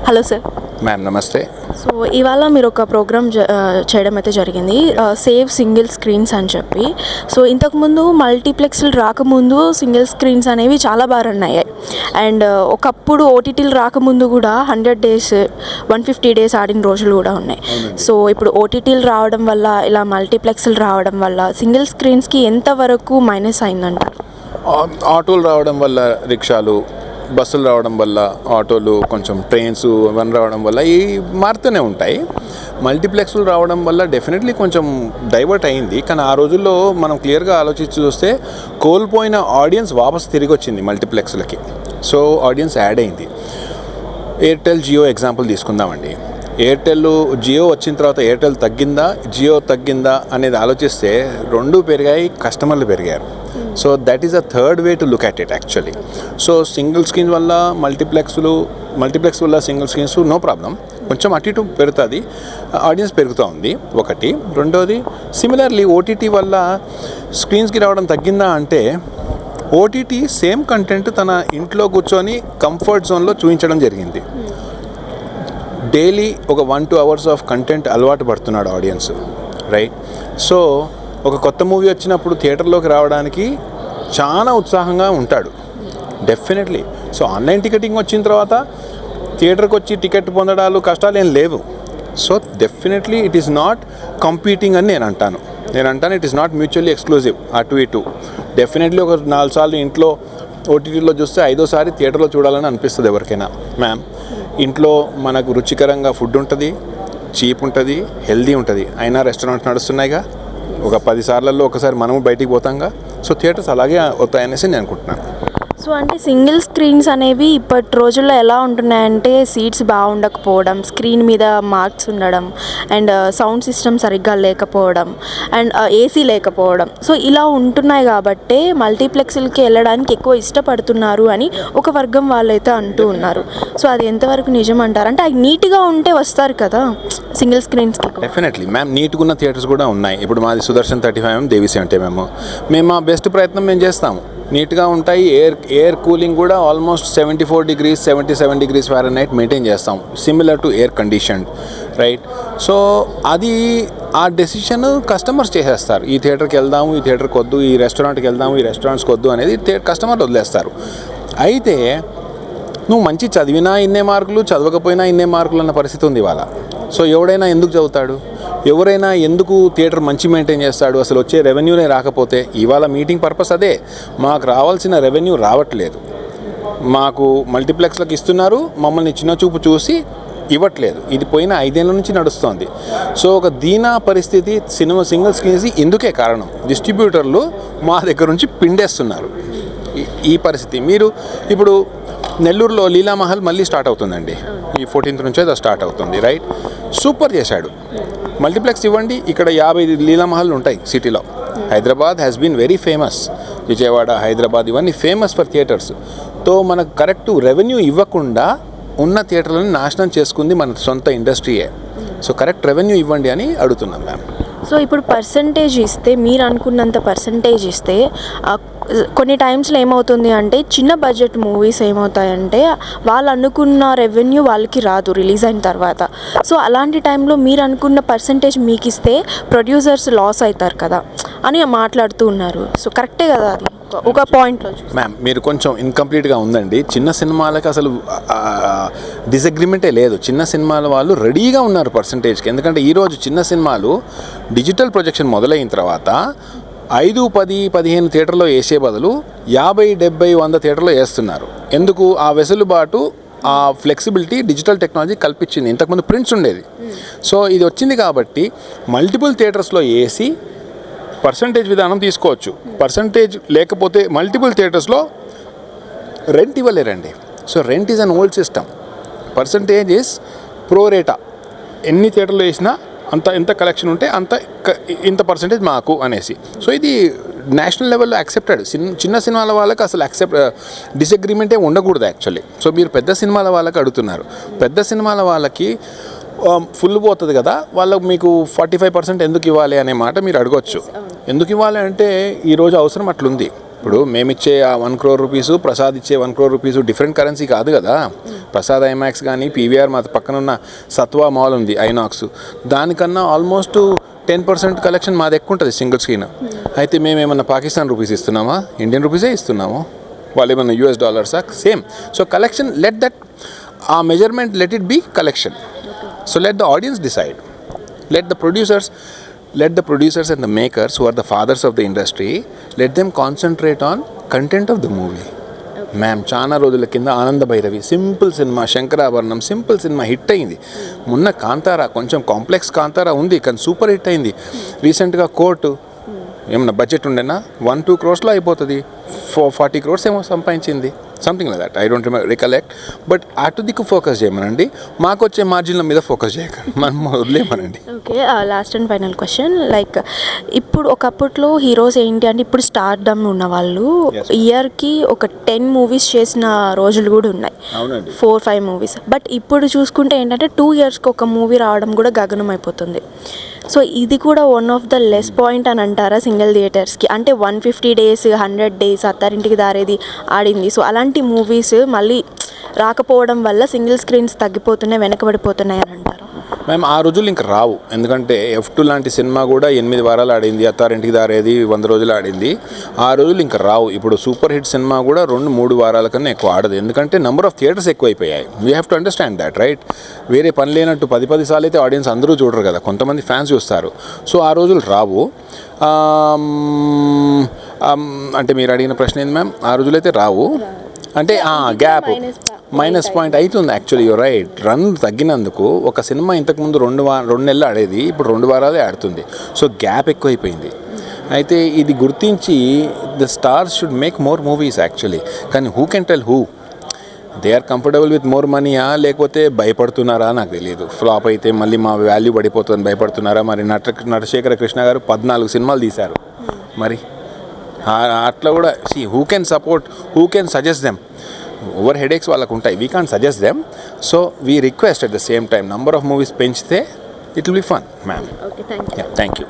Hello sir. Ma'am నమస్తే. So ఇవాళ మీరు ఒక ప్రోగ్రామ్ చేయడం అయితే జరిగింది, సేవ్ సింగిల్ స్క్రీన్స్ అని చెప్పి. సో ఇంతకుముందు మల్టీప్లెక్స్లు రాకముందు సింగిల్ స్క్రీన్స్ అనేవి చాలా బాగా రన్ అయ్యాయి. అండ్ ఒకప్పుడు ఓటీటీలు రాకముందు కూడా 100 days 150 days ఆడిన రోజులు కూడా ఉన్నాయి. సో ఇప్పుడు ఓటీటీలు రావడం వల్ల, ఇలా మల్టీప్లెక్స్లు రావడం వల్ల సింగిల్ స్క్రీన్స్కి ఎంతవరకు మైనస్ అయిందంటారు? ఆటోలు రావడం వల్ల, రిక్షాలు, బస్సులు రావడం వల్ల, ఆటోలు, కొంచెం ట్రైన్స్ ఇవన్నీ రావడం వల్ల ఈ మారుతూనే ఉంటాయి. మల్టీప్లెక్స్లు రావడం వల్ల డెఫినెట్లీ కొంచెం డైవర్ట్ అయింది. కానీ ఆ రోజుల్లో మనం క్లియర్గా ఆలోచించి చూస్తే కోల్పోయిన ఆడియన్స్ వాపసు తిరిగి వచ్చింది మల్టీప్లెక్స్లకి. సో ఆడియన్స్ యాడ్ అయింది. ఎయిర్టెల్, జియో ఎగ్జాంపుల్ తీసుకుందామండి. ఎయిర్టెల్, జియో వచ్చిన తర్వాత ఎయిర్టెల్ తగ్గిందా, జియో తగ్గిందా అనేది ఆలోచిస్తే రెండు పెరిగాయి, కస్టమర్లు పెరిగారు. So that is a third way to look at it actually. So single screen వల్ల మల్టీప్లెక్స్ వల్ల సింగిల్ స్క్రీన్స్ నో ప్రాబ్లం, కొంచెం అటు ఇటు పెరుగుతుంది, ఆడియన్స్ పెరుగుతూ ఉంది ఒకటి. రెండోది సిమిలర్లీ ఓటీటీ వల్ల స్క్రీన్స్కి రావడం తగ్గిందా అంటే, ఓటీటీ సేమ్ కంటెంట్ తన ఇంట్లో కూర్చొని కంఫర్ట్ జోన్లో చూపించడం జరిగింది. డైలీ ఒక 1-2 hours ఆఫ్ కంటెంట్ అలవాటు పడుతున్నాడు ఆడియన్స్, రైట్? సో ఒక కొత్త మూవీ వచ్చినప్పుడు థియేటర్లోకి రావడానికి చాలా ఉత్సాహంగా ఉంటాడు డెఫినెట్లీ. సో ఆన్లైన్ టికెటింగ్ వచ్చిన తర్వాత థియేటర్కి వచ్చి టికెట్ పొందడాలు కష్టాలు ఏం లేవు. So definitely it is not competing అని నేను అంటాను. It is not mutually exclusive అటు ఇటు. డెఫినెట్లీ ఒక 4 సార్లు ఇంట్లో ఓటీటీలో చూస్తే 5వ సారి థియేటర్లో చూడాలని అనిపిస్తుంది ఎవరికైనా. మ్యామ్, ఇంట్లో మనకు రుచికరంగా ఫుడ్ ఉంటుంది, చీప్ ఉంటుంది, హెల్దీ ఉంటుంది. అయినా రెస్టారెంట్స్ నడుస్తున్నాయిగా, ఒక 10 సార్లలో ఒకసారి మనము బయటికి పోతాంగా. సో థియేటర్స్ అలాగే అవుతాయనేసి నేను అనుకుంటున్నాను. సో అంటే సింగిల్ స్క్రీన్స్ అనేవి ఇప్పటి రోజుల్లో ఎలా ఉంటున్నాయంటే, సీట్స్ బాగుండకపోవడం, స్క్రీన్ మీద మార్క్స్ ఉండడం, అండ్ సౌండ్ సిస్టమ్ సరిగ్గా లేకపోవడం, అండ్ ఏసీ లేకపోవడం. సో ఇలా ఉంటున్నాయి కాబట్టే మల్టీప్లెక్స్లకి వెళ్ళడానికి ఎక్కువ ఇష్టపడుతున్నారు అని ఒక వర్గం వాళ్ళైతే అంటూ ఉన్నారు. సో అది ఎంతవరకు నిజం అంటారు? అంటే అవి నీట్గా ఉంటే వస్తారు కదా సింగిల్ స్క్రీన్స్కి. డెఫినెట్లీ మ్యామ్, నీట్గా ఉన్న థియేటర్స్ కూడా ఉన్నాయి. ఇప్పుడు మాది సుదర్శన్ 35mm, దేవి 70mm. మేము మా బెస్ట్ ప్రయత్నం మేము చేస్తాము, నీట్గా ఉంటాయి. ఎయిర్ కూలింగ్ కూడా almost 74 degrees 77 degrees Fahrenheit maintain చేస్తాం, similar to air conditioned, right? So అది ఆ డెసిషన్ కస్టమర్స్ చేసేస్తారు. ఈ థియేటర్కి వెళ్దాము, ఈ థియేటర్కి వద్దు, ఈ రెస్టారెంట్కి వెళ్దాము, ఈ రెస్టారెంట్స్కి వద్దు అనేది కస్టమర్లు వదిలేస్తారు. అయితే నువ్వు మంచి చదివినా ఇన్నే మార్కులు, చదవకపోయినా ఇన్నే మార్కులు అన్న పరిస్థితి ఉంది ఇవాళ. సో ఎవడైనా ఎందుకు చదువుతాడు? ఎవరైనా ఎందుకు థియేటర్ మంచి మెయింటైన్ చేస్తాడు? అసలు వచ్చే రెవెన్యూనే రాకపోతే. ఇవాళ మీటింగ్ పర్పస్ అదే, మాకు రావాల్సిన రెవెన్యూ రావట్లేదు, మాకు మల్టీప్లెక్స్లకు ఇస్తున్నారు, మమ్మల్ని చిన్న చూపు చూసి ఇవ్వట్లేదు. ఇది పోయిన 5 ఏళ్ళ నుంచి నడుస్తోంది. సో ఒక దీనా పరిస్థితి సింగిల్ స్క్రీన్స్ ఇందుకే కారణం. డిస్ట్రిబ్యూటర్లు మా దగ్గర నుంచి పిండేస్తున్నారు ఈ పరిస్థితి. మీరు ఇప్పుడు నెల్లూరులో లీలామహల్ మళ్ళీ స్టార్ట్ అవుతుందండి, ఈ 14th నుంచే స్టార్ట్ అవుతుంది, రైట్? సూపర్ చేశాడు. మల్టీప్లెక్స్ ఇవ్వండి, ఇక్కడ 50 లీలామహల్ ఉంటాయి సిటీలో. Hyderabad has been very famous, Vijayawada, Hyderabad ఇవన్నీ ఫేమస్ ఫర్ థియేటర్స్. తో మనకు కరెక్ట్ రెవెన్యూ ఇవ్వకుండా ఉన్న థియేటర్లను నాశనం చేసుకుంది మన సొంత ఇండస్ట్రీయే. సో కరెక్ట్ రెవెన్యూ ఇవ్వండి అని అడుగుతున్నాం మ్యామ్. సో ఇప్పుడు పర్సంటేజ్ ఇస్తే, మీరు అనుకున్నంత పర్సంటేజ్ ఇస్తే, కొన్ని టైమ్స్లో ఏమవుతుంది అంటే, చిన్న బడ్జెట్ మూవీస్ ఏమవుతాయంటే వాళ్ళు అనుకున్న రెవెన్యూ వాళ్ళకి రాదు రిలీజ్ అయిన తర్వాత. సో అలాంటి టైంలో మీరు అనుకున్న పర్సంటేజ్ మీకు ఇస్తే ప్రొడ్యూసర్స్ లాస్ అవుతారు కదా అని మాట్లాడుతూ ఉన్నారు. సో కరెక్టే కదా అది ఒక పాయింట్లో? మ్యామ్, మీరు కొంచెం ఇన్కంప్లీట్గా ఉందండి. చిన్న సినిమాలకు అసలు డిసగ్రిమెంటే లేదు. చిన్న సినిమాల వాళ్ళు రెడీగా ఉన్నారు పర్సంటేజ్కి. ఎందుకంటే ఈరోజు చిన్న సినిమాలు డిజిటల్ ప్రొజెక్షన్ మొదలైన తర్వాత 5, 10, 15 థియేటర్లో వేసే బదులు 50, 70, 100 థియేటర్లో వేస్తున్నారు. ఎందుకు? ఆ వెసులుబాటు, ఆ ఫ్లెక్సిబిలిటీ డిజిటల్ టెక్నాలజీ కల్పించింది. ఇంతకుముందు ప్రింట్స్ ఉండేది. సో ఇది వచ్చింది కాబట్టి మల్టిపుల్ థియేటర్స్లో వేసి పర్సంటేజ్ విధానం తీసుకోవచ్చు. పర్సంటేజ్ లేకపోతే మల్టిపుల్ థియేటర్స్లో రెంట్ ఇవ్వలేరండి. So rent is an old system. Percentage is pro rata. ఎన్ని థియేటర్లో వేసినా అంత ఎంత కలెక్షన్ ఉంటే ఇంత పర్సంటేజ్ మాకు అనేసి. సో ఇది నేషనల్ లెవెల్లో యాక్సెప్టెడ్. చిన్న సినిమాల వాళ్ళకి అసలు డిసగ్రిమెంటే ఉండకూడదు యాక్చువల్లీ. సో మీరు పెద్ద సినిమాల వాళ్ళకి అడుగుతున్నారు. పెద్ద సినిమాల వాళ్ళకి ఫుల్ పోతుంది కదా, వాళ్ళకు మీకు 45% ఎందుకు ఇవ్వాలి అనే మాట మీరు అడగవచ్చు. ఎందుకు ఇవ్వాలి అంటే ఈరోజు అవసరం అట్లుంది. ఇప్పుడు మేమిచ్చే ఆ 1 crore రూపీస్, ప్రసాద్ ఇచ్చే 1 crore రూపీస్ డిఫరెంట్ కరెన్సీ కాదు కదా. ప్రసాద్ ఐమాక్స్ కానీ పీవీఆర్ మా పక్కన ఉన్న సత్వా మాల్ ఉంది ఐనాక్స్, దానికన్నా ఆల్మోస్ట్ 10% కలెక్షన్ మాది ఎక్కువ ఉంటుంది సింగిల్ స్క్రీన్. అయితే మేము ఏమన్నా పాకిస్తాన్ రూపీస్ ఇస్తున్నామా, ఇండియన్ రూపీసే ఇస్తున్నాము, వాళ్ళు ఏమన్నా US డాలర్సా, same. So collection, let that ఆ measurement, let it be collection. So let the audience decide, let the producers and the makers who are the fathers of the industry, let them concentrate on content of the movie. Ma'am చాలా రోజుల కింద Ananda Bhairavi simple cinema, Shankarabharanam simple cinema hit అయింది. మొన్న కాంతారా కొంచెం complex Kantara ఉంది కానీ super hit అయింది. రీసెంట్గా కోర్టు ఏమన్నా బడ్జెట్ ఉండేనా 1-2 crores అయిపోతుంది, 40 crores ఏమో సంపాదించింది, something like that. I don't recollect. But అటు దిక్కు ఫోకస్ చేయమనండి, మాకు వచ్చే మార్జిన్ల మీద ఫోకస్ చేయకండి, మనం వదిలేమనండి. Okay, last and final question. Like ఇప్పుడు ఒకప్పట్లో హీరోస్ ఏంటి అంటే ఇప్పుడు స్టార్డమ్ ఉన్న వాళ్ళు ఇయర్కి ఒక 10 movies చేసిన రోజులు కూడా ఉన్నాయి, 4-5 movies. బట్ ఇప్పుడు చూసుకుంటే ఏంటంటే 2 yearsకి ఒక మూవీ రావడం కూడా గగనం అయిపోతుంది. సో ఇది కూడా one of the less point అని అంటారా సింగిల్ థియేటర్స్కి? అంటే 150 days, 100 days అత్తారింటికి దారేది ఆడింది. సో అలాంటి మూవీస్ మళ్ళీ రాకపోవడం వల్ల సింగిల్ స్క్రీన్స్ తగ్గిపోతున్నాయి, వెనకబడిపోతున్నాయి అని అంటారు. మేము ఆ రోజులు ఇంకా రావు, ఎందుకంటే F2 లాంటి సినిమా కూడా 8 వారాలు ఆడింది, అత్తారింటికి దారేది 100 రోజులు ఆడింది. ఆ రోజులు ఇంకా రావు. ఇప్పుడు సూపర్ హిట్ సినిమా కూడా 2-3 వారాల కన్నా ఎక్కువ ఆడదు, ఎందుకంటే నెంబర్ ఆఫ్ థియేటర్స్ ఎక్కువైపోయాయి. We have to understand that, right? వేరే పని లేనట్టు 10 సార్లు అయితే ఆడియన్స్ అందరూ చూడరు కదా, కొంతమంది ఫ్యాన్స్ చూస్తారు. సో ఆ రోజులు రావు. అంటే మీరు అడిగిన ప్రశ్న ఏంది మ్యామ్? ఆ రోజులైతే రావు అంటే గ్యాప్ మైనస్ పాయింట్ అవుతుంది. Actually you're right. రన్ తగ్గినందుకు ఒక సినిమా ఇంతకుముందు 2 నెలలు ఆడేది, ఇప్పుడు 2 వారాలే ఆడుతుంది. సో గ్యాప్ ఎక్కువైపోయింది. అయితే ఇది గుర్తించి the stars should make more movies actually. కానీ who can tell who they are comfortable with more మనీయా, లేకపోతే భయపడుతున్నారా నాకు తెలియదు. ఫ్లాప్ అయితే మళ్ళీ మా వాల్యూ పడిపోతుందని భయపడుతున్నారా? మరి నటశేఖర కృష్ణ గారు 14 సినిమాలు తీశారు, మరి అట్లా కూడా who can support, who can suggest them? Over headaches వాళ్ళకు ఉంటాయి, we can't suggest them. So we request at the same time number of movies పెంచితే it will be fun ma'am. Okay, thank you. Thank you.